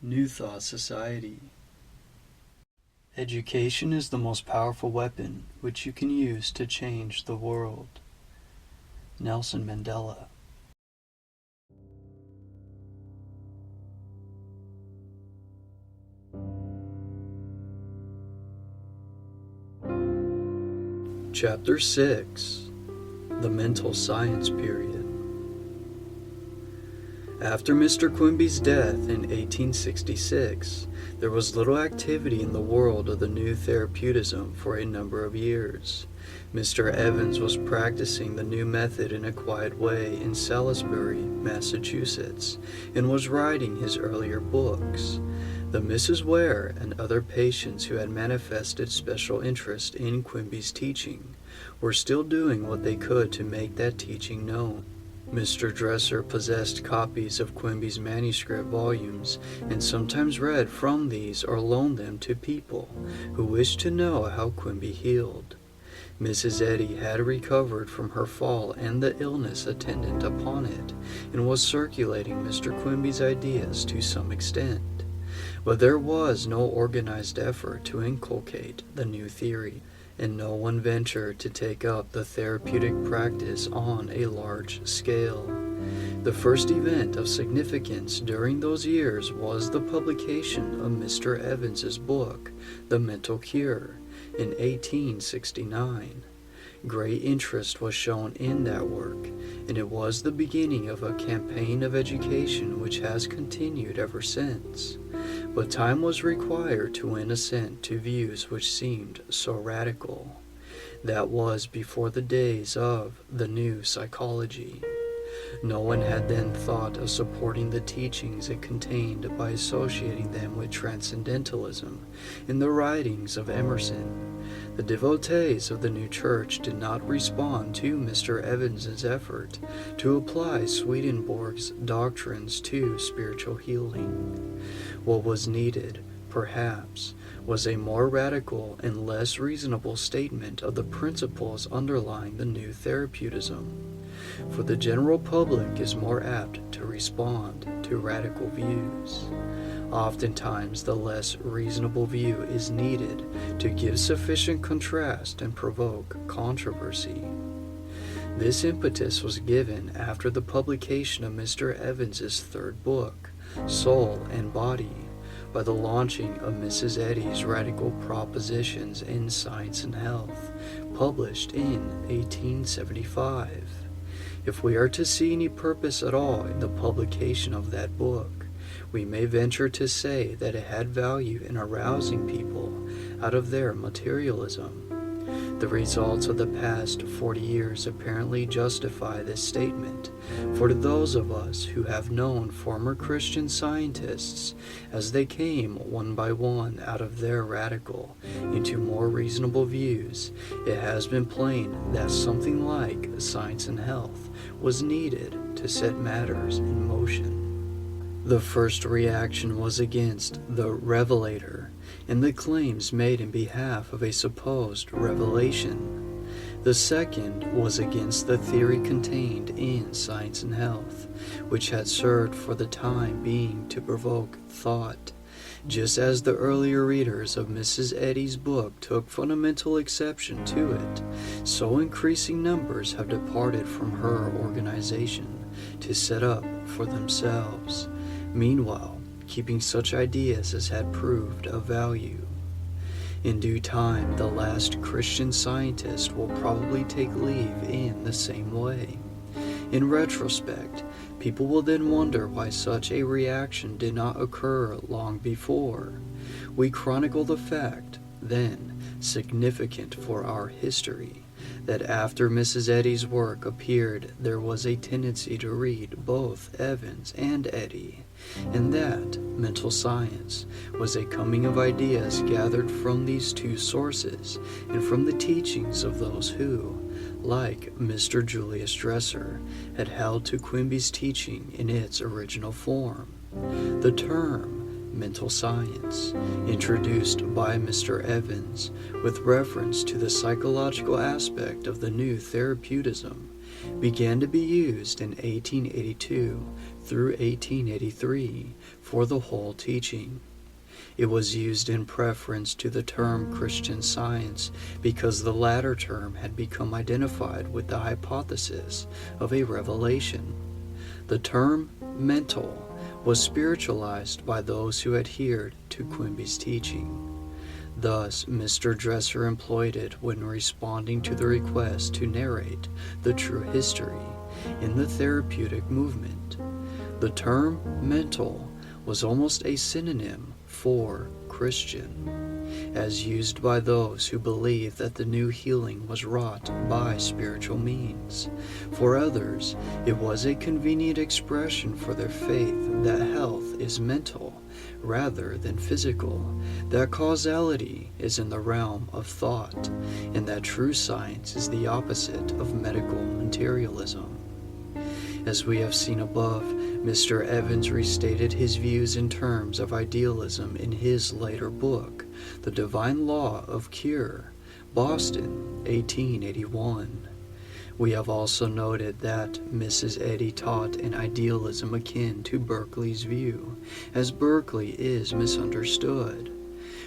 New Thought Society. Education is the most powerful weapon which you can use to change the world. Nelson Mandela. Chapter 6. The Mental Science Period. After Mr. Quimby's death in 1866, there was little activity in the world of the new therapeutism for a number of years. Mr. Evans was practicing the new method in a quiet way in Salisbury, Massachusetts, and was writing his earlier books. The Mrs. Ware and other patients who had manifested special interest in Quimby's teaching were still doing what they could to make that teaching known. Mr. Dresser possessed copies of Quimby's manuscript volumes and sometimes read from these or loaned them to people who wished to know how Quimby healed. Mrs. Eddy had recovered from her fall and the illness attendant upon it, and was circulating Mr. Quimby's ideas to some extent. But there was no organized effort to inculcate the new theory, and no one ventured to take up the therapeutic practice on a large scale. The first event of significance during those years was the publication of Mr. Evans's book, The Mental Cure, in 1869. Great interest was shown in that work, and it was the beginning of a campaign of education which has continued ever since. But time was required to win assent to views which seemed so radical. That was before the days of the new psychology. No one had then thought of supporting the teachings it contained by associating them with transcendentalism in the writings of Emerson. The devotees of the new church did not respond to Mr. Evans's effort to apply Swedenborg's doctrines to spiritual healing. What was needed, perhaps, was a more radical and less reasonable statement of the principles underlying the new therapeutism. For the general public is more apt to respond to radical views. Oftentimes the less reasonable view is needed to give sufficient contrast and provoke controversy. This impetus was given after the publication of Mr. Evans's third book, Soul and Body, by the launching of Mrs. Eddy's Radical Propositions in Science and Health, published in 1875. If we are to see any purpose at all in the publication of that book, we may venture to say that it had value in arousing people out of their materialism. The results of the past 40 years apparently justify this statement, for to those of us who have known former Christian scientists as they came one by one out of their radical into more reasonable views, it has been plain that something like Science and Health was needed to set matters in motion. The first reaction was against the revelator and the claims made in behalf of a supposed revelation. The second was against the theory contained in Science and Health, which had served for the time being to provoke thought, just as the earlier readers of Mrs. Eddy's book took fundamental exception to it. So increasing numbers have departed from her organization to set up for themselves, meanwhile keeping such ideas as had proved of value. In due time, the last Christian scientist will probably take leave in the same way. In retrospect, people will then wonder why such a reaction did not occur long before. We chronicle the fact, then, significant for our history, that after Mrs. Eddy's work appeared there was a tendency to read both Evans and Eddy, and that mental science was a coming of ideas gathered from these two sources and from the teachings of those who, like Mr. Julius Dresser, had held to Quimby's teaching in its original form. The term mental science, introduced by Mr. Evans with reference to the psychological aspect of the new therapeutism, began to be used in 1882 through 1883 for the whole teaching. It was used in preference to the term Christian Science because the latter term had become identified with the hypothesis of a revelation. The term mental was spiritualized by those who adhered to Quimby's teaching. Thus, Mr. Dresser employed it when responding to the request to narrate the true history in the therapeutic movement. The term mental was almost a synonym for Christian, as used by those who believed that the new healing was wrought by spiritual means. For others, it was a convenient expression for their faith that health is mental rather than physical, that causality is in the realm of thought, and that true science is the opposite of medical materialism. As we have seen above, Mr. Evans restated his views in terms of idealism in his later book, The Divine Law of Cure, Boston, 1881. We have also noted that Mrs. Eddy taught an idealism akin to Berkeley's view, as Berkeley is misunderstood.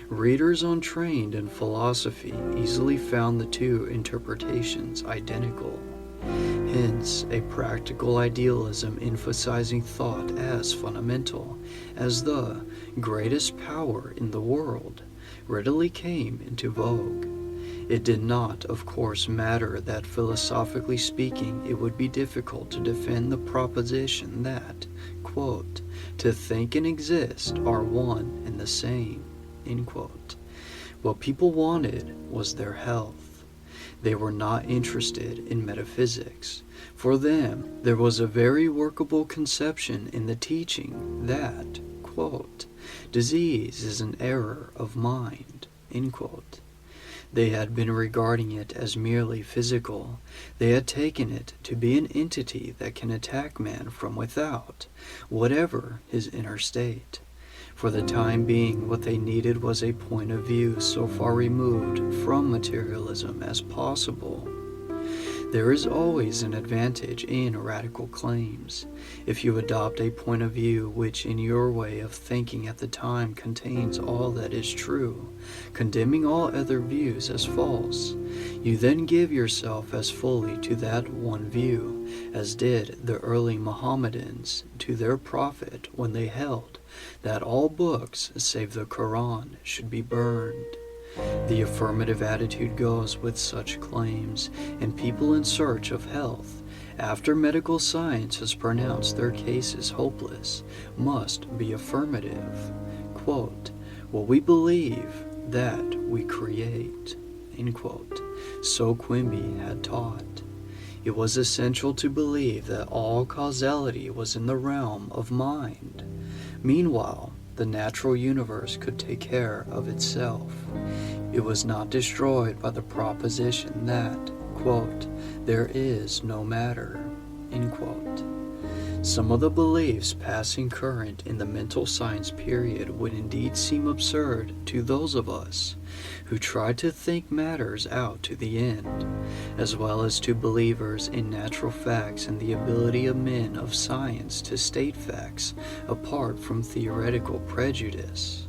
Readers untrained in philosophy easily found the two interpretations identical. Hence, a practical idealism emphasizing thought as fundamental, as the greatest power in the world, readily came into vogue. It did not, of course, matter that philosophically speaking it would be difficult to defend the proposition that, quote, to think and exist are one and the same, end quote. What people wanted was their health. They were not interested in metaphysics. For them, there was a very workable conception in the teaching that, quote, disease is an error of mind, end quote. They had been regarding it as merely physical. They had taken it to be an entity that can attack man from without, whatever his inner state. For the time being, what they needed was a point of view so far removed from materialism as possible. There is always an advantage in radical claims. If you adopt a point of view which in your way of thinking at the time contains all that is true, condemning all other views as false, you then give yourself as fully to that one view as did the early Mohammedans to their prophet when they held that all books save the Quran should be burned. The affirmative attitude goes with such claims, and people in search of health, after medical science has pronounced their cases hopeless, must be affirmative. Quote, what we believe, that we create, end quote. So Quimby had taught. It was essential to believe that all causality was in the realm of mind. Meanwhile, the natural universe could take care of itself. It was not destroyed by the proposition that, quote, there is no matter, end quote. Some of the beliefs passing current in the mental science period would indeed seem absurd to those of us who try to think matters out to the end, as well as to believers in natural facts and the ability of men of science to state facts apart from theoretical prejudice.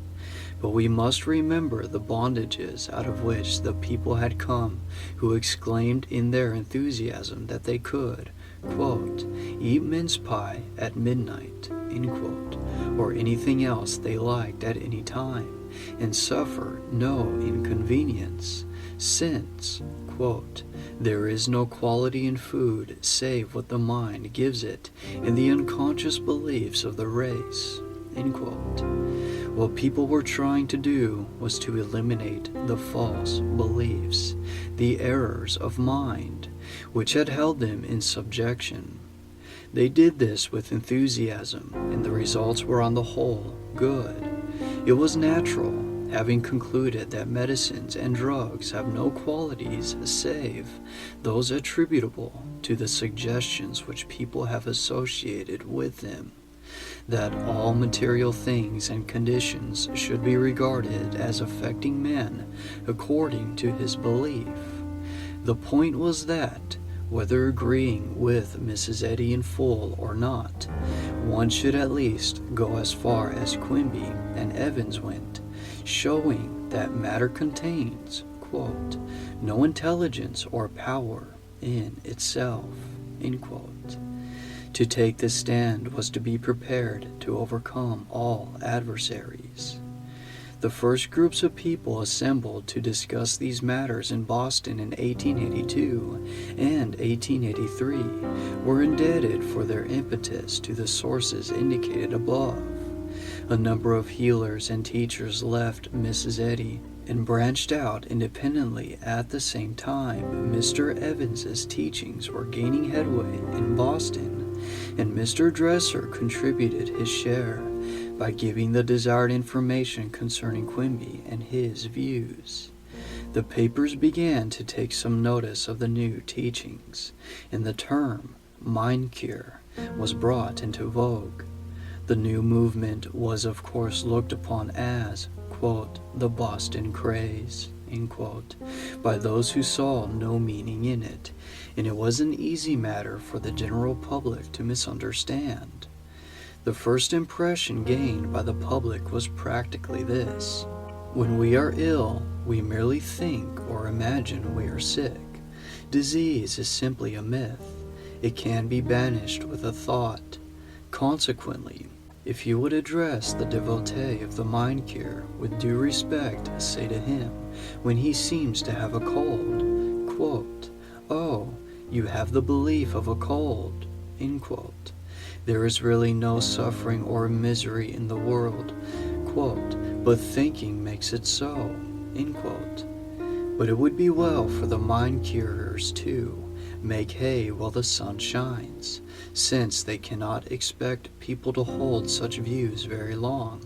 But we must remember the bondages out of which the people had come who exclaimed in their enthusiasm that they could, quote, eat mince pie at midnight, end quote, or anything else they liked at any time, and suffer no inconvenience, since, quote, there is no quality in food save what the mind gives it in the unconscious beliefs of the race, end quote. What people were trying to do was to eliminate the false beliefs, the errors of mind, which had held them in subjection. They did this with enthusiasm, and the results were on the whole good. It was natural, having concluded that medicines and drugs have no qualities save those attributable to the suggestions which people have associated with them, that all material things and conditions should be regarded as affecting man according to his belief. The point was that Whether agreeing with Mrs. Eddy in full or not, one should at least go as far as Quimby and Evans went, showing that matter contains, quote, no intelligence or power in itself, end quote. To take this stand was to be prepared to overcome all adversaries. The first groups of people assembled to discuss these matters in Boston in 1882 and 1883 were indebted for their impetus to the sources indicated above. A number of healers and teachers left Mrs. Eddy and branched out independently at the same time. Mr. Evans's teachings were gaining headway in Boston, and Mr. Dresser contributed his share by giving the desired information concerning Quimby and his views. The papers began to take some notice of the new teachings, and the term mind cure was brought into vogue. The new movement was of course looked upon as, quote, the Boston craze, end quote, by those who saw no meaning in it, and it was an easy matter for the general public to misunderstand. The first impression gained by the public was practically this: when we are ill, we merely think or imagine we are sick. Disease is simply a myth. It can be banished with a thought. Consequently, if you would address the devotee of the mind cure with due respect, say to him, when he seems to have a cold, quote, "Oh, you have the belief of a cold," end quote. There is really no suffering or misery in the world, quote, but thinking makes it so, end quote. But it would be well for the mind curers to make hay while the sun shines, since they cannot expect people to hold such views very long.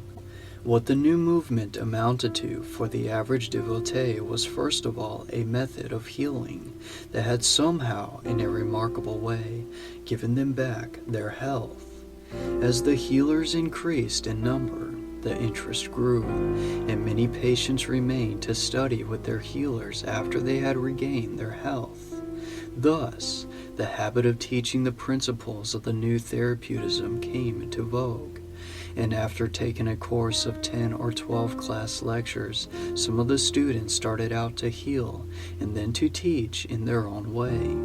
What the new movement amounted to for the average devotee was first of all a method of healing that had somehow, in a remarkable way, given them back their health. As the healers increased in number, the interest grew, and many patients remained to study with their healers after they had regained their health. Thus, the habit of teaching the principles of the new therapeutism came into vogue, and after taking a course of 10 or 12 class lectures, some of the students started out to heal and then to teach in their own way.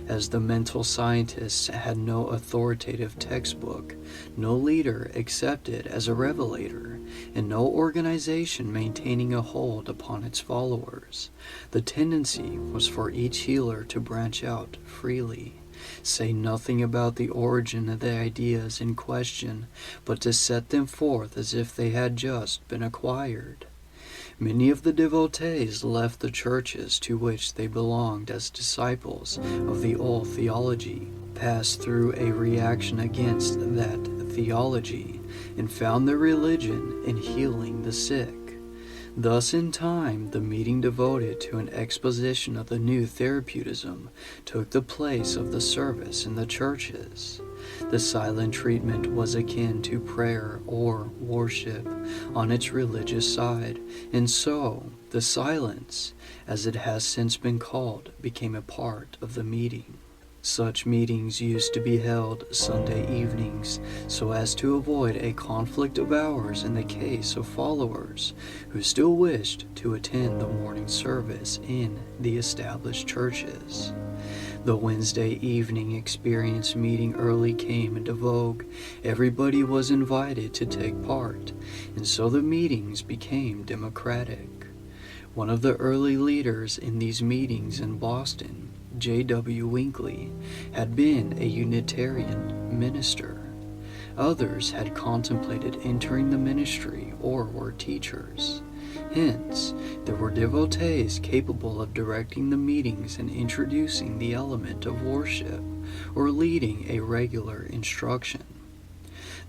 As the mental scientists had no authoritative textbook, no leader accepted as a revelator, and no organization maintaining a hold upon its followers, the tendency was for each healer to branch out freely, say nothing about the origin of the ideas in question, but to set them forth as if they had just been acquired. Many of the devotees left the churches to which they belonged as disciples of the old theology, passed through a reaction against that theology, and found their religion in healing the sick. Thus in time, the meeting devoted to an exposition of the new therapeutism took the place of the service in the churches. The silent treatment was akin to prayer or worship on its religious side, and so the silence, as it has since been called, became a part of the meeting. Such meetings used to be held Sunday evenings so as to avoid a conflict of hours in the case of followers who still wished to attend the morning service in the established churches. The Wednesday evening experience meeting early came into vogue. Everybody was invited to take part, and so the meetings became democratic. One of the early leaders in these meetings in Boston, J.W. Winkley, had been a Unitarian minister. Others had contemplated entering the ministry or were teachers. Hence, there were devotees capable of directing the meetings and introducing the element of worship or leading a regular instruction.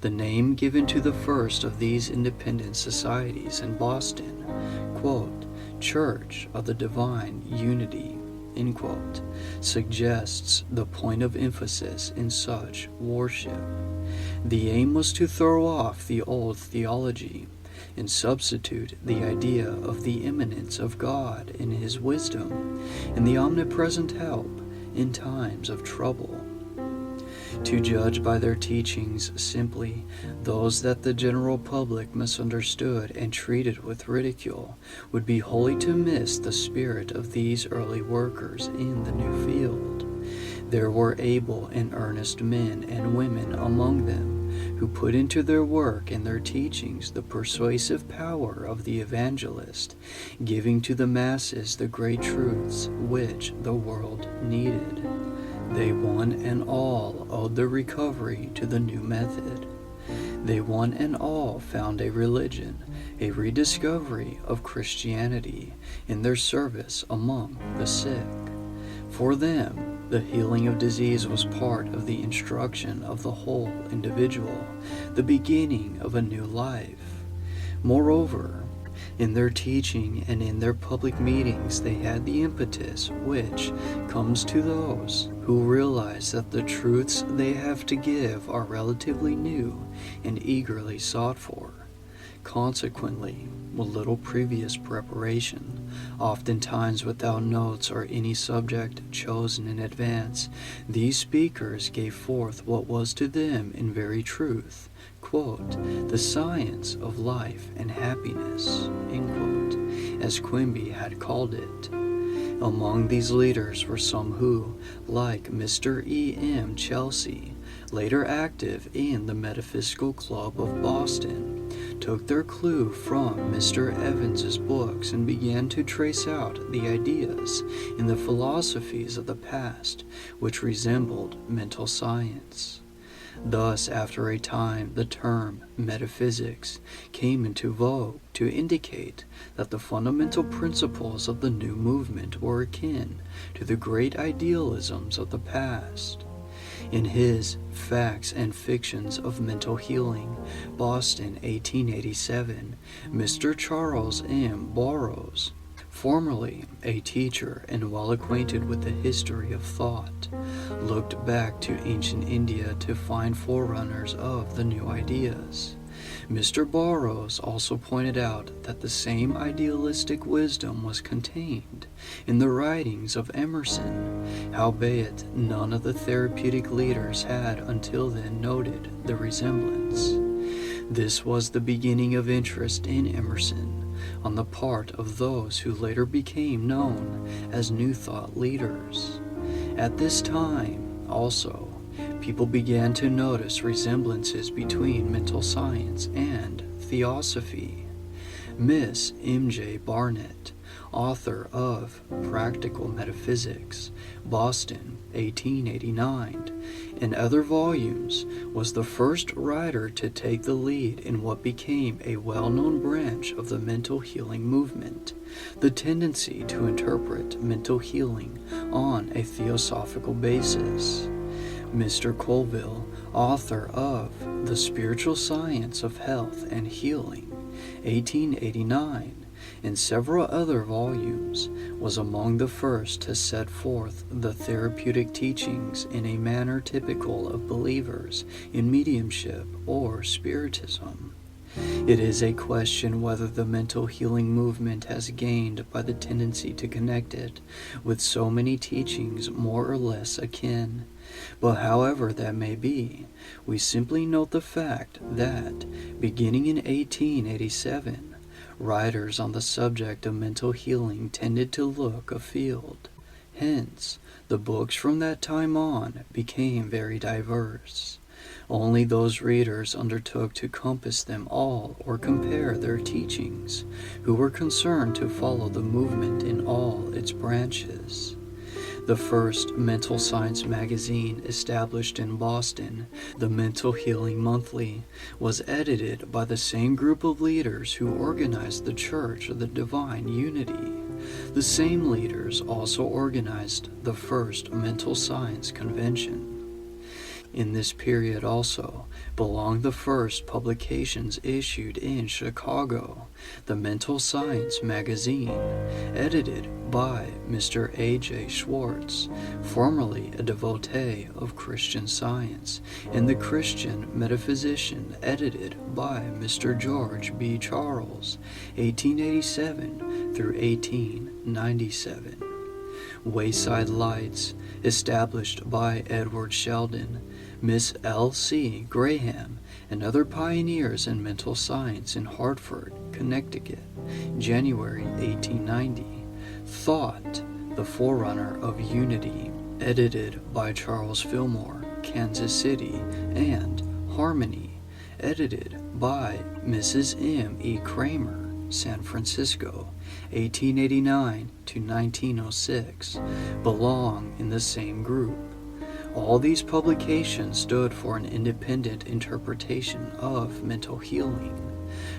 The name given to the first of these independent societies in Boston, quote, Church of the Divine Unity, end quote, suggests the point of emphasis in such worship. The aim was to throw off the old theology and substitute the idea of the immanence of God in His wisdom and the omnipresent help in times of trouble. To judge by their teachings simply those that the general public misunderstood and treated with ridicule would be wholly to miss the spirit of these early workers in the new field. There were able and earnest men and women among them who put into their work and their teachings the persuasive power of the evangelist, giving to the masses the great truths which the world needed. They one and all owed their recovery to the new method. They one and all found a religion, a rediscovery of Christianity in their service among the sick. For them, the healing of disease was part of the instruction of the whole individual, the beginning of a new life. Moreover, in their teaching and in their public meetings, they had the impetus which comes to those who realize that the truths they have to give are relatively new and eagerly sought for. Consequently, with little previous preparation, oftentimes without notes or any subject chosen in advance, these speakers gave forth what was to them in very truth, quote, the science of life and happiness, end quote, as Quimby had called it. Among these leaders were some who, like Mr. E.M. Ch.6, later active in the Metaphysical Club of Boston, took their clue from Mr. Evans's books and began to trace out the ideas in the philosophies of the past which resembled mental science. Thus, after a time, the term metaphysics came into vogue to indicate that the fundamental principles of the new movement were akin to the great idealisms of the past. In his Facts and Fictions of Mental Healing, Boston, 1887, Mr. Charles M. Burroughs, formerly a teacher and well acquainted with the history of thought, looked back to ancient India to find forerunners of the new ideas. Mr. Burroughs also pointed out that the same idealistic wisdom was contained in the writings of Emerson, howbeit none of the therapeutic leaders had until then noted the resemblance. This was the beginning of interest in Emerson on the part of those who later became known as New Thought leaders. At this time, also, people began to notice resemblances between mental science and theosophy. Miss M.J. Barnett, author of Practical Metaphysics, Boston, 1889, and other volumes, was the first writer to take the lead in what became a well-known branch of the mental healing movement, the tendency to interpret mental healing on a theosophical basis. Mr. Colville, author of The Spiritual Science of Health and Healing, 1889, and several other volumes, was among the first to set forth the therapeutic teachings in a manner typical of believers in mediumship or spiritism. It is a question whether the mental healing movement has gained by the tendency to connect it with so many teachings more or less akin. But however that may be, we simply note the fact that, beginning in 1887, writers on the subject of mental healing tended to look afield. Hence, the books from that time on became very diverse. Only those readers undertook to compass them all or compare their teachings, who were concerned to follow the movement in all its branches. The first mental science magazine established in Boston, the Mental Healing Monthly, was edited by the same group of leaders who organized the Church of the Divine Unity. The same leaders also organized the first mental science convention. In this period also belong the first publications issued in Chicago, the Mental Science magazine, edited by Mr. A.J. Schwartz, formerly a devotee of Christian Science, and the Christian Metaphysician, edited by Mr. George B. Charles, 1887 through 1897. Wayside Lights, established by Edward Sheldon, Miss L.C. Graham, and other pioneers in mental science in Hartford, Connecticut, January 1890. Thought, the Forerunner of Unity, edited by Charles Fillmore, Kansas City, and Harmony, edited by Mrs. M. E. Kramer, San Francisco, 1889 to 1906, belong in the same group. All these publications stood for an independent interpretation of mental healing,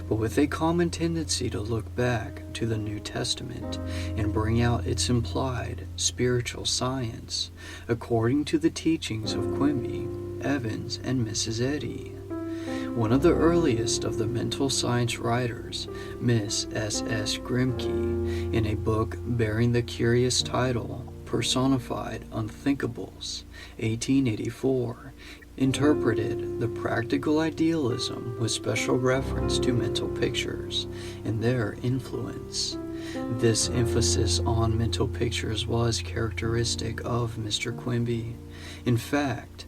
but with a common tendency to look back to the New Testament and bring out its implied spiritual science, according to the teachings of Quimby, Evans, and Mrs. Eddy. One of the earliest of the mental science writers, Miss S.S. Grimke, in a book bearing the curious title Personified Unthinkables, 1884, interpreted the practical idealism with special reference to mental pictures and their influence. This emphasis on mental pictures was characteristic of Mr. Quimby. In fact,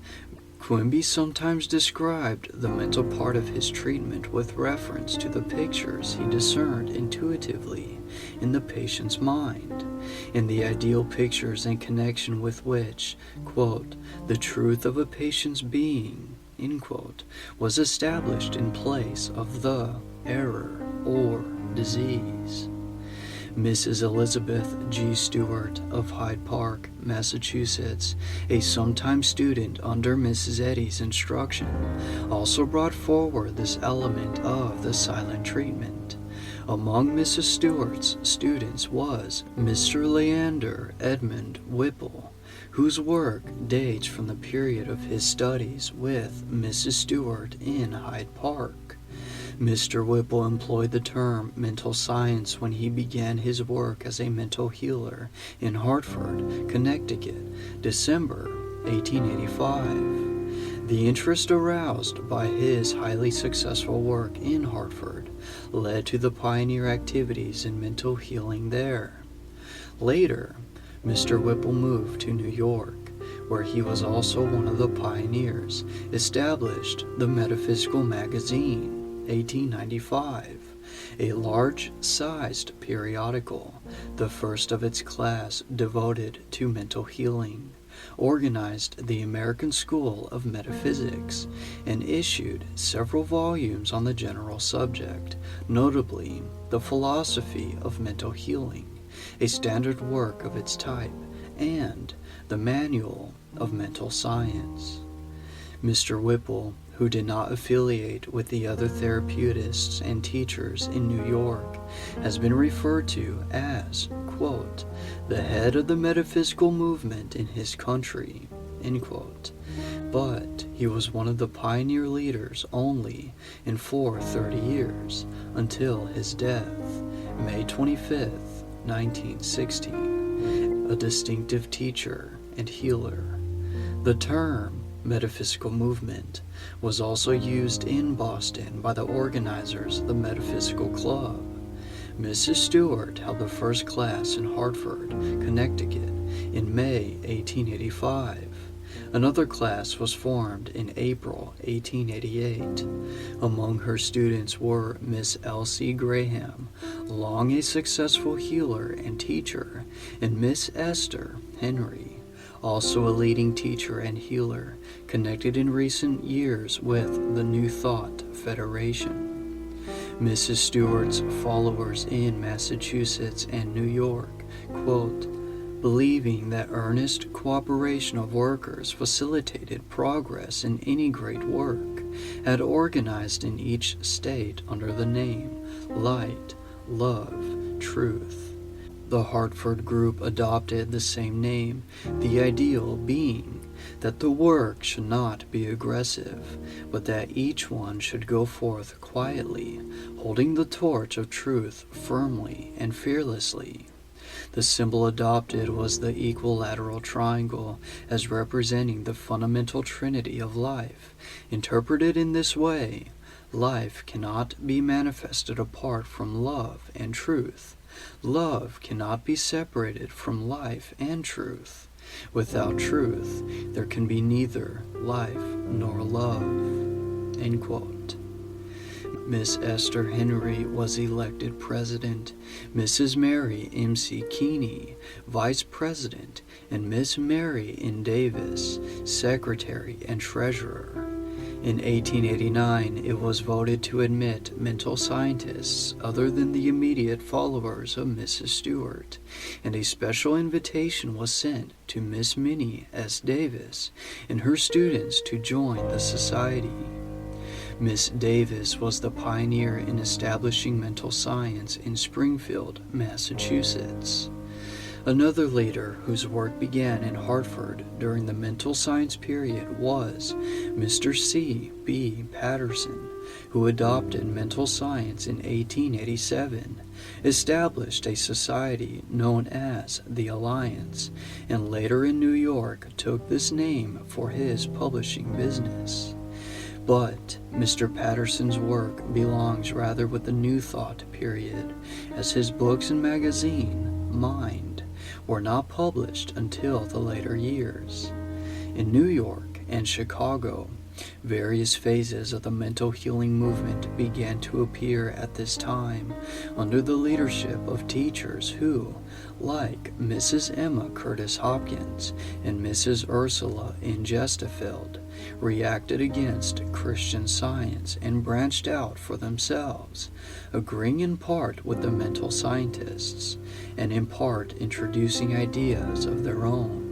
Quimby sometimes described the mental part of his treatment with reference to the pictures he discerned intuitively in the patient's mind, and the ideal pictures in connection with which, quote, the truth of a patient's being, end quote, was established in place of the error or disease. Mrs. Elizabeth G. Stewart of Hyde Park, Massachusetts, a sometime student under Mrs. Eddy's instruction, also brought forward this element of the silent treatment. Among Mrs. Stewart's students was Mr. Leander Edmund Whipple, whose work dates from the period of his studies with Mrs. Stewart in Hyde Park. Mr. Whipple employed the term mental science when he began his work as a mental healer in Hartford, Connecticut, December 1885. The interest aroused by his highly successful work in Hartford led to the pioneer activities in mental healing there. Later, Mr. Whipple moved to New York, where he was also one of the pioneers, established the Metaphysical Magazine, 1895, a large-sized periodical, the first of its class devoted to mental healing, organized the American School of Metaphysics, and issued several volumes on the general subject, notably The Philosophy of Mental Healing, a standard work of its type, and The Manual of Mental Science. Mr. Whipple, who did not affiliate with the other therapeutists and teachers in New York, has been referred to as, quote, the head of the metaphysical movement in his country, end quote. But he was one of the pioneer leaders only and for 30 years, until his death, May 25th, 1960, a distinctive teacher and healer. The term metaphysical movement was also used in Boston by the organizers of the Metaphysical Club. Mrs. Stewart held the first class in Hartford, Connecticut, in May 1885. Another class was formed in April 1888. Among her students were Miss L.C. Graham, long a successful healer and teacher, and Miss Esther Henry, also a leading teacher and healer, connected in recent years with the New Thought Federation. Mrs. Stewart's followers in Massachusetts and New York, quote, believing that earnest cooperation of workers facilitated progress in any great work, had organized in each state under the name Light, Love, Truth. The Hartford group adopted the same name, the ideal being that the work should not be aggressive, but that each one should go forth quietly, holding the torch of truth firmly and fearlessly. The symbol adopted was the equilateral triangle, as representing the fundamental trinity of life. Interpreted in this way, Life cannot be manifested apart from love and truth. Love cannot be separated from life and truth. Without truth, there can be neither life nor love." End quote. Miss Esther Henry was elected president, Mrs. Mary M.C. Keeney, vice president, and Miss Mary N. Davis, secretary and treasurer. In 1889, it was voted to admit mental scientists other than the immediate followers of Mrs. Stewart, and a special invitation was sent to Miss Minnie S. Davis and her students to join the society. Miss Davis was the pioneer in establishing mental science in Springfield, Massachusetts. Another leader whose work began in Hartford during the mental science period was Mr. C. B. Patterson, who adopted mental science in 1887, established a society known as the Alliance, and later in New York took this name for his publishing business. But Mr. Patterson's work belongs rather with the New Thought period, as his books and magazine, Mind, were not published until the later years. In New York and Chicago, various phases of the mental healing movement began to appear at this time under the leadership of teachers who, like Mrs. Emma Curtis Hopkins and Mrs. Ursula N. Gestefeld, reacted against Christian Science and branched out for themselves, agreeing in part with the mental scientists, and in part introducing ideas of their own.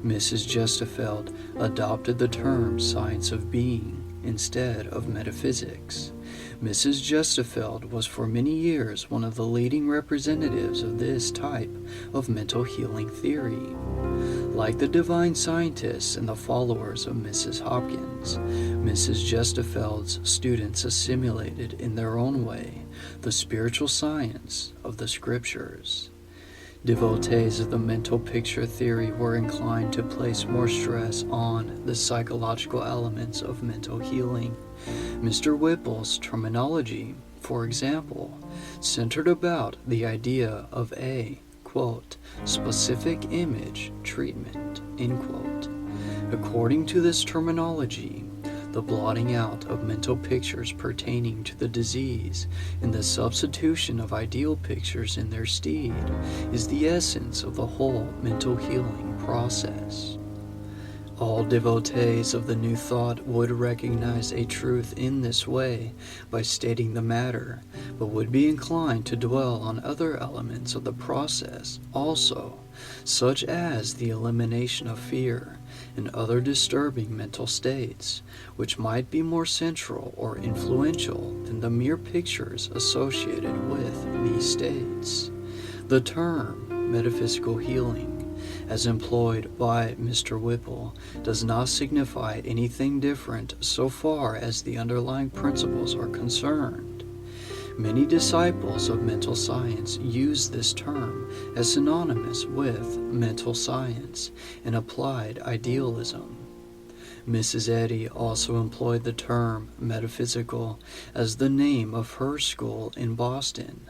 Mrs. Gestefeld adopted the term science of being instead of metaphysics. Mrs. Gestefeld was for many years one of the leading representatives of this type of mental healing theory. Like the divine scientists and the followers of Mrs. Hopkins, Mrs. Gestefeld's students assimilated in their own way the spiritual science of the scriptures. Devotees of the mental picture theory were inclined to place more stress on the psychological elements of mental healing. Mr. Whipple's terminology, for example, centered about the idea of a, quote, specific image treatment, end quote. According to this terminology, the blotting out of mental pictures pertaining to the disease and the substitution of ideal pictures in their stead is the essence of the whole mental healing process. All devotees of the New Thought would recognize a truth in this way by stating the matter, but would be inclined to dwell on other elements of the process also, such as the elimination of fear and other disturbing mental states, which might be more central or influential than the mere pictures associated with these states. The term metaphysical healing, as employed by Mr. Whipple, does not signify anything different so far as the underlying principles are concerned. Many disciples of mental science use this term as synonymous with mental science and applied idealism. Mrs. Eddy also employed the term metaphysical as the name of her school in Boston.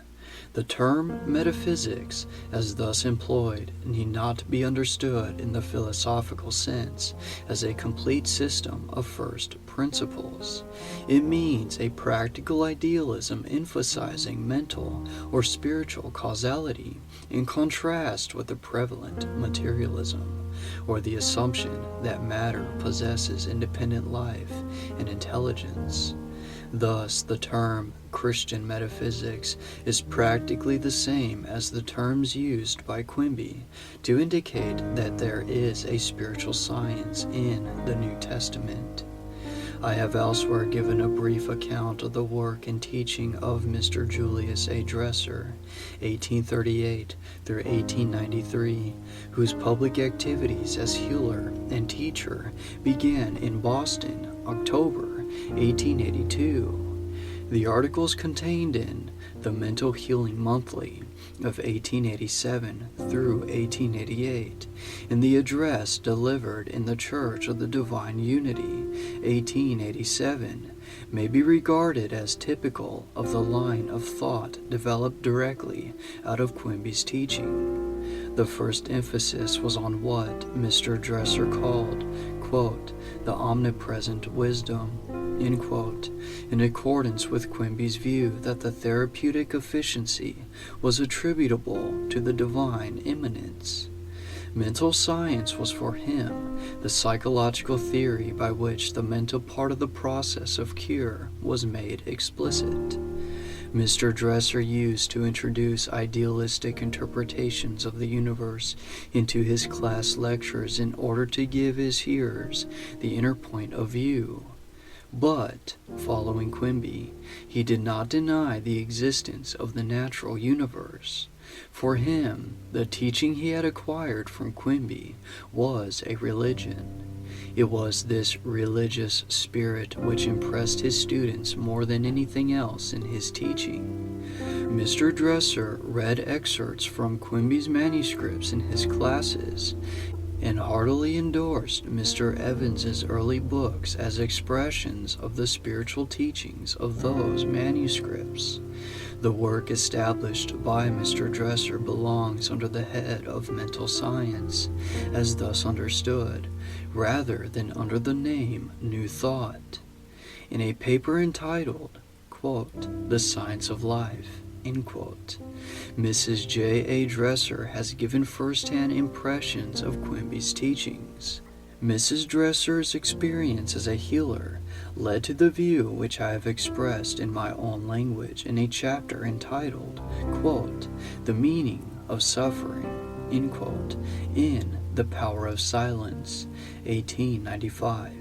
The term metaphysics, as thus employed, need not be understood in the philosophical sense as a complete system of first principles. It means a practical idealism emphasizing mental or spiritual causality in contrast with the prevalent materialism, or the assumption that matter possesses independent life and intelligence. Thus, the term Christian metaphysics is practically the same as the terms used by Quimby to indicate that there is a spiritual science in the New Testament. I have elsewhere given a brief account of the work and teaching of Mr. Julius A. Dresser, 1838 through 1893, whose public activities as healer and teacher began in Boston, October 1882. The articles contained in the Mental Healing Monthly of 1887 through 1888, and the address delivered in the Church of the Divine Unity, 1887, may be regarded as typical of the line of thought developed directly out of Quimby's teaching. The first emphasis was on what Mr. Dresser called, quote, the omnipresent wisdom, end quote, in accordance with Quimby's view that the therapeutic efficiency was attributable to the divine immanence. Mental science was for him the psychological theory by which the mental part of the process of cure was made explicit. Mr. Dresser used to introduce idealistic interpretations of the universe into his class lectures in order to give his hearers the inner point of view. But, following Quimby, he did not deny the existence of the natural universe. For him, the teaching he had acquired from Quimby was a religion. It was this religious spirit which impressed his students more than anything else in his teaching. Mr. Dresser read excerpts from Quimby's manuscripts in his classes and heartily endorsed Mr. Evans's early books as expressions of the spiritual teachings of those manuscripts. The work established by Mr. Dresser belongs under the head of mental science, as thus understood, rather than under the name New Thought. In a paper entitled, quote, The Science of Life, end quote, Mrs. J.A. Dresser has given first-hand impressions of Quimby's teachings. Mrs. Dresser's experience as a healer led to the view which I have expressed in my own language in a chapter entitled, quote, The Meaning of Suffering, end quote, in The Power of Silence, 1895,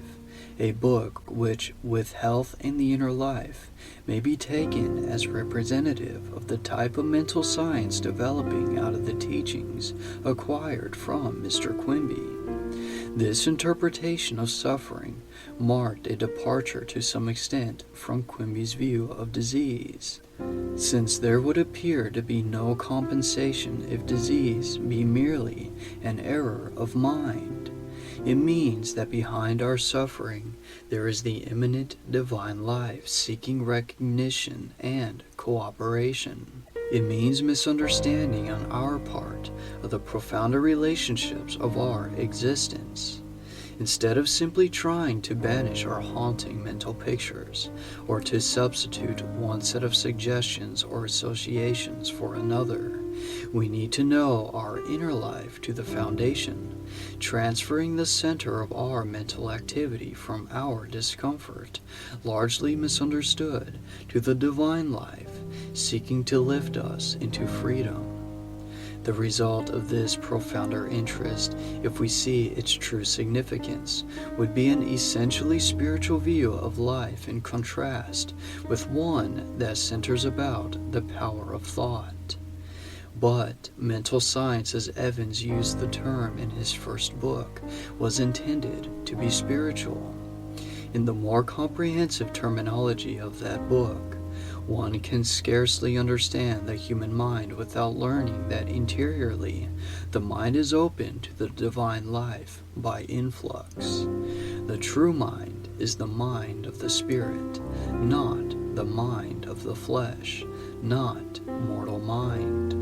a book which, with Health and the Inner Life, may be taken as representative of the type of mental science developing out of the teachings acquired from Mr. Quimby. This interpretation of suffering marked a departure to some extent from Quimby's view of disease, since there would appear to be no compensation if disease be merely an error of mind. It means that behind our suffering there is the immanent divine life seeking recognition and cooperation. It means misunderstanding on our part of the profounder relationships of our existence. Instead of simply trying to banish our haunting mental pictures, or to substitute one set of suggestions or associations for another, we need to know our inner life to the foundation, transferring the center of our mental activity from our discomfort, largely misunderstood, to the divine life, seeking to lift us into freedom. The result of this profounder interest, if we see its true significance, would be an essentially spiritual view of life in contrast with one that centers about the power of thought. But mental science, as Evans used the term in his first book, was intended to be spiritual. In the more comprehensive terminology of that book, one can scarcely understand the human mind without learning that interiorly the mind is open to the divine life by influx. The true mind is the mind of the spirit, not the mind of the flesh, not mortal mind.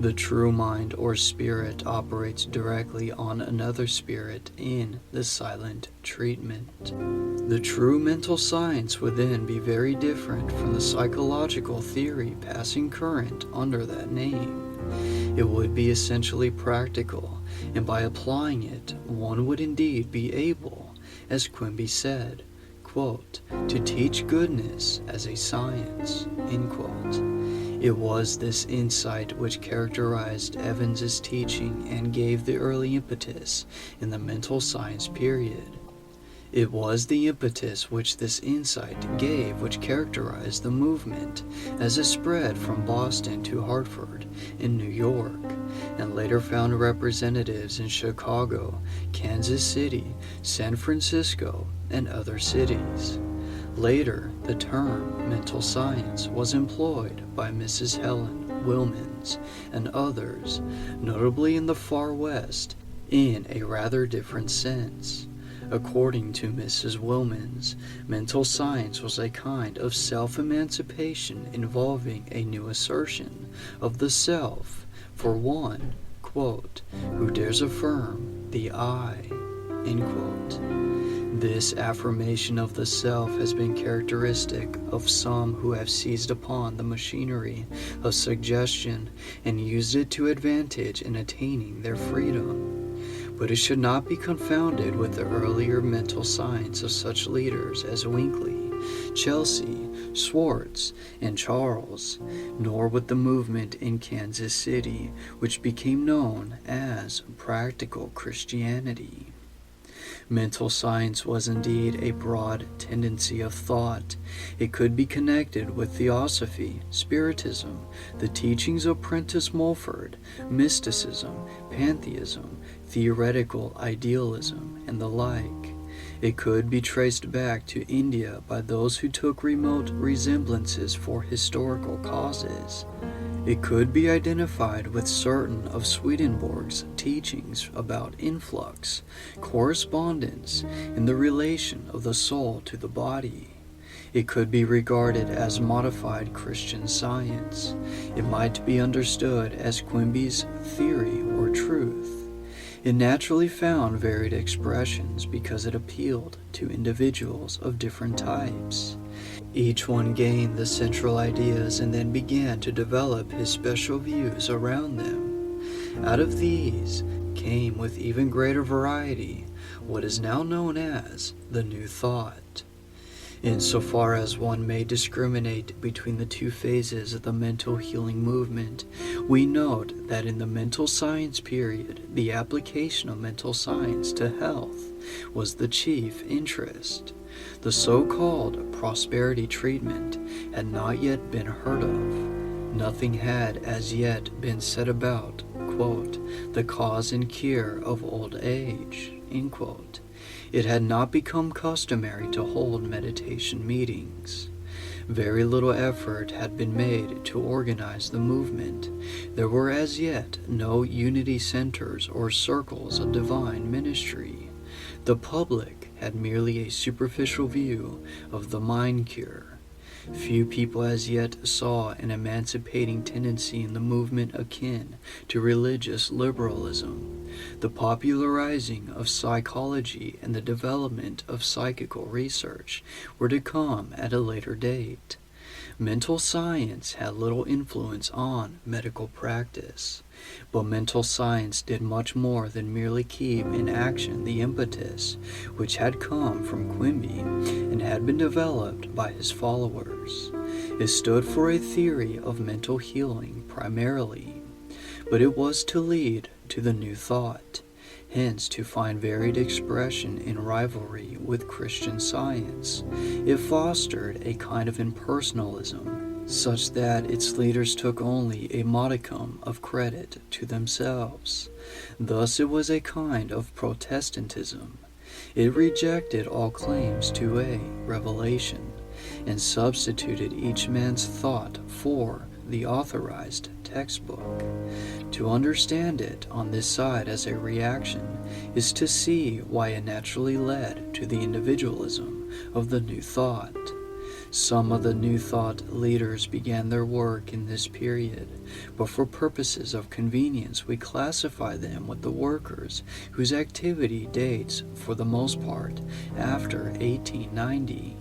The true mind or spirit operates directly on another spirit in the silent treatment. The true mental science would then be very different from the psychological theory passing current under that name. It would be essentially practical, and by applying it, one would indeed be able, as Quimby said, quote, to teach goodness as a science, end quote. It was this insight which characterized Evans's teaching and gave the early impetus in the mental science period. It was the impetus which this insight gave which characterized the movement as it spread from Boston to Hartford in New York, and later found representatives in Chicago, Kansas City, San Francisco, and other cities. Later, the term mental science was employed by Mrs. Helen Wilmans and others, notably in the far west, in a rather different sense. According to Mrs. Wilmans, mental science was a kind of self-emancipation involving a new assertion of the self for one, quote, who dares affirm the I, end quote. This affirmation of the self has been characteristic of some who have seized upon the machinery of suggestion and used it to advantage in attaining their freedom. But it should not be confounded with the earlier mental science of such leaders as Winkley, Ch.6, Schwartz, and Charles, nor with the movement in Kansas City, which became known as practical Christianity. Mental science was indeed a broad tendency of thought. It could be connected with theosophy, spiritism, the teachings of Prentice Mulford, mysticism, pantheism, theoretical idealism, and the like. It could be traced back to India by those who took remote resemblances for historical causes. It could be identified with certain of Swedenborg's teachings about influx, correspondence, and the relation of the soul to the body. It could be regarded as modified Christian science. It might be understood as Quimby's theory or truth. It naturally found varied expressions because it appealed to individuals of different types. Each one gained the central ideas and then began to develop his special views around them. Out of these came with even greater variety what is now known as the New Thought. Insofar as one may discriminate between the two phases of the mental healing movement, we note that in the mental science period, the application of mental science to health was the chief interest. The so-called prosperity treatment had not yet been heard of. Nothing had as yet been said about, quote, the cause and cure of old age, end quote. It had not become customary to hold meditation meetings. Very little effort had been made to organize the movement. There were as yet no unity centers or circles of divine ministry. The public had merely a superficial view of the mind cure. Few people as yet saw an emancipating tendency in the movement akin to religious liberalism. The popularizing of psychology and the development of psychical research were to come at a later date. Mental science had little influence on medical practice, but mental science did much more than merely keep in action the impetus which had come from Quimby and had been developed by his followers. It stood for a theory of mental healing primarily, but it was to lead to the New Thought, hence to find varied expression in rivalry with Christian Science. It fostered a kind of impersonalism, such that its leaders took only a modicum of credit to themselves. Thus it was a kind of Protestantism. It rejected all claims to a revelation, and substituted each man's thought for the authorized textbook. To understand it on this side as a reaction is to see why it naturally led to the individualism of the New Thought. Some of the New Thought leaders began their work in this period, but for purposes of convenience we classify them with the workers whose activity dates, for the most part, after 1890.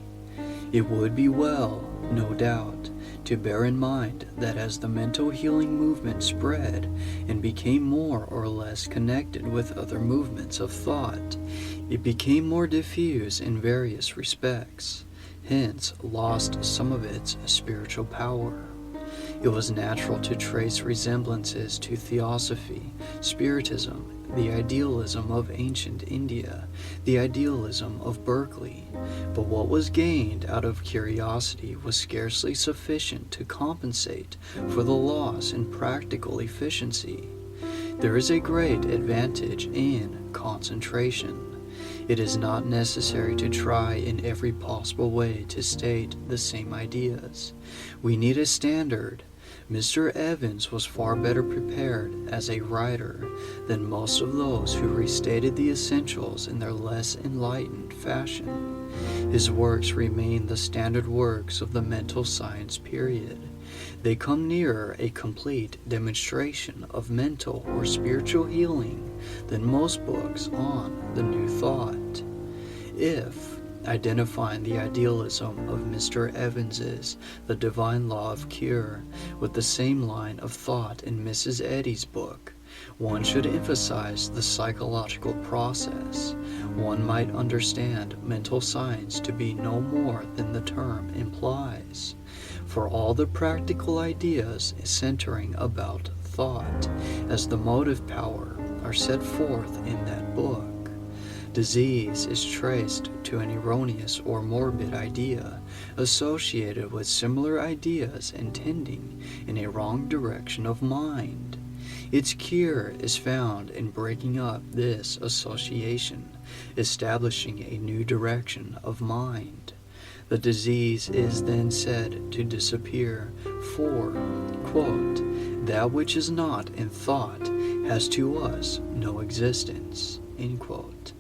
It would be well, no doubt, to bear in mind that as the mental healing movement spread and became more or less connected with other movements of thought, it became more diffuse in various respects, hence lost some of its spiritual power. It was natural to trace resemblances to theosophy, spiritism, the idealism of ancient India, the idealism of Berkeley, but what was gained out of curiosity was scarcely sufficient to compensate for the loss in practical efficiency. There is a great advantage in concentration. It is not necessary to try in every possible way to state the same ideas. We need a standard. Mr. Evans was far better prepared as a writer than most of those who restated the essentials in their less enlightened fashion. His works remain the standard works of the mental science period. They come nearer a complete demonstration of mental or spiritual healing than most books on the New Thought. If identifying the idealism of Mr. Evans's The Divine Law of Cure with the same line of thought in Mrs. Eddy's book, one should emphasize the psychological process. One might understand mental science to be no more than the term implies, for all the practical ideas centering about thought as the motive power are set forth in that book. Disease is traced to an erroneous or morbid idea associated with similar ideas and tending in a wrong direction of mind. Its cure is found in breaking up this association, establishing a new direction of mind. The disease is then said to disappear, for, quote, that which is not in thought has to us no existence, end quote.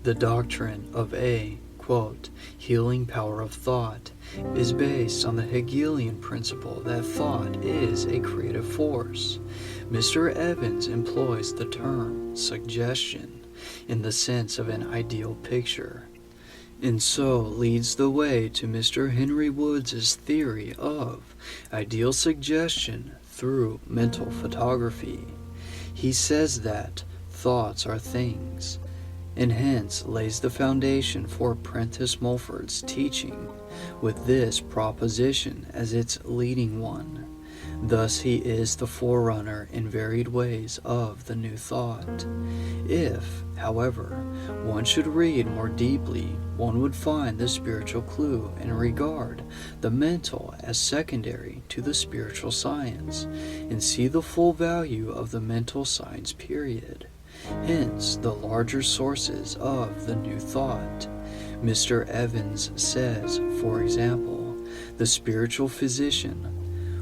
The doctrine of a, quote, healing power of thought is based on the Hegelian principle that thought is a creative force. Mr. Evans employs the term suggestion in the sense of an ideal picture, and so leads the way to Mr. Henry Woods' theory of ideal suggestion through mental photography. He says that thoughts are things, and hence lays the foundation for Prentice Mulford's teaching, with this proposition as its leading one. Thus he is the forerunner in varied ways of the New Thought. If, however, one should read more deeply, one would find the spiritual clue and regard the mental as secondary to the spiritual science, and see the full value of the mental science period. Hence the larger sources of the New Thought. Mr. Evans says, for example, the spiritual physician,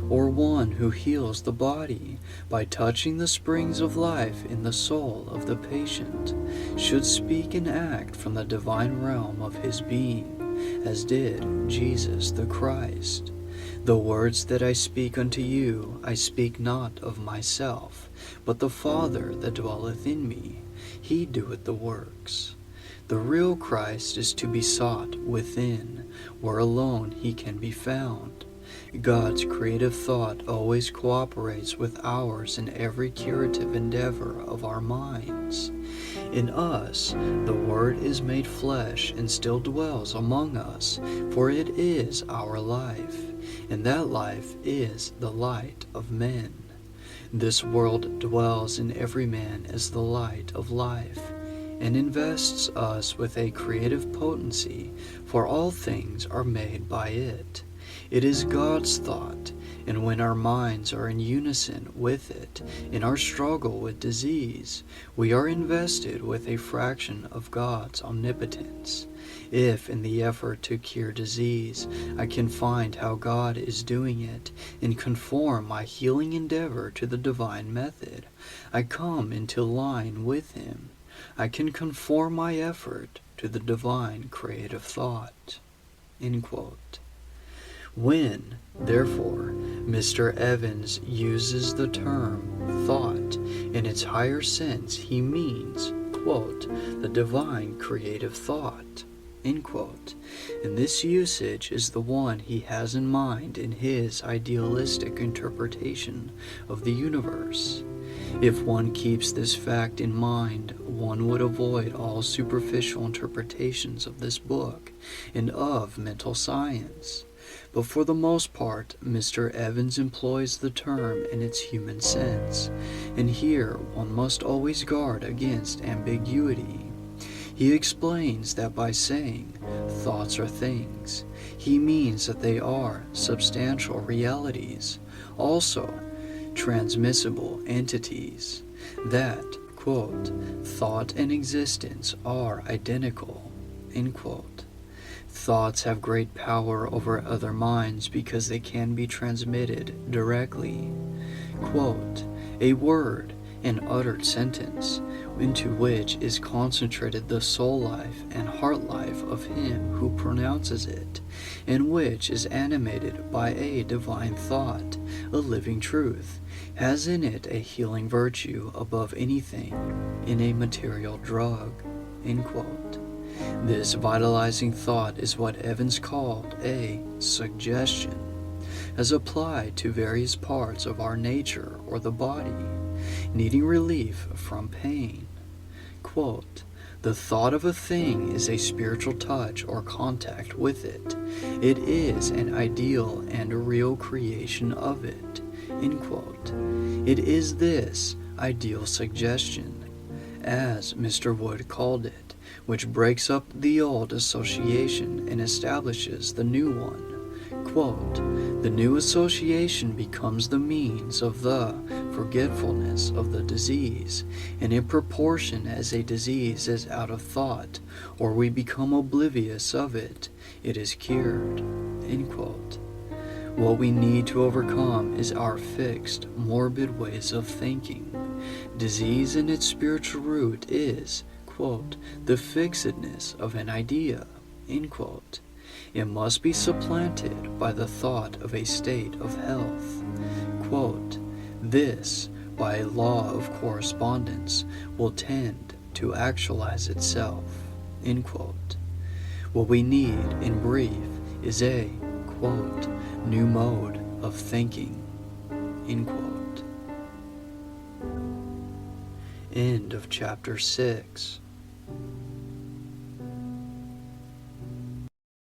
or one who heals the body by touching the springs of life in the soul of the patient, should speak and act from the divine realm of his being, as did Jesus the Christ. The words that I speak unto you, I speak not of myself, but the Father that dwelleth in me, he doeth the works. The real Christ is to be sought within, where alone he can be found. God's creative thought always cooperates with ours in every curative endeavor of our minds. In us, the Word is made flesh and still dwells among us, for it is our life, and that life is the light of men. This world dwells in every man as the light of life, and invests us with a creative potency, for all things are made by it. It is God's thought, and when our minds are in unison with it in our struggle with disease, we are invested with a fraction of God's omnipotence. If in the effort to cure disease I can find how God is doing it and conform my healing endeavor to the divine method, I come into line with Him. I can conform my effort to the divine creative thought. End quote. When, therefore, Mr. Evans uses the term thought in its higher sense, he means, quote, the divine creative thought, end quote. And this usage is the one he has in mind in his idealistic interpretation of the universe. If one keeps this fact in mind, one would avoid all superficial interpretations of this book and of mental science. But for the most part, Mr. Evans employs the term in its human sense, and here one must always guard against ambiguity. He explains that by saying, thoughts are things, he means that they are substantial realities, also transmissible entities, that, quote, thought and existence are identical, end quote. Thoughts have great power over other minds because they can be transmitted directly. Quote, a word, an uttered sentence, into which is concentrated the soul life and heart life of him who pronounces it, and which is animated by a divine thought, a living truth, has in it a healing virtue above anything in a material drug. End quote. This vitalizing thought is what Evans called a suggestion, as applied to various parts of our nature or the body, needing relief from pain. Quote, the thought of a thing is a spiritual touch or contact with it. It is an ideal and a real creation of it. End quote. It is this ideal suggestion, as Mr. Wood called it, which breaks up the old association and establishes the new one. Quote, the new association becomes the means of the forgetfulness of the disease, and in proportion as a disease is out of thought, or we become oblivious of it, it is cured. End quote. What we need to overcome is our fixed, morbid ways of thinking. Disease in its spiritual root is, quote, the fixedness of an idea, end quote. It must be supplanted by the thought of a state of health. Quote, this, by a law of correspondence, will tend to actualize itself. End quote. What we need, in brief, is a, quote, new mode of thinking. End quote. End of chapter 6.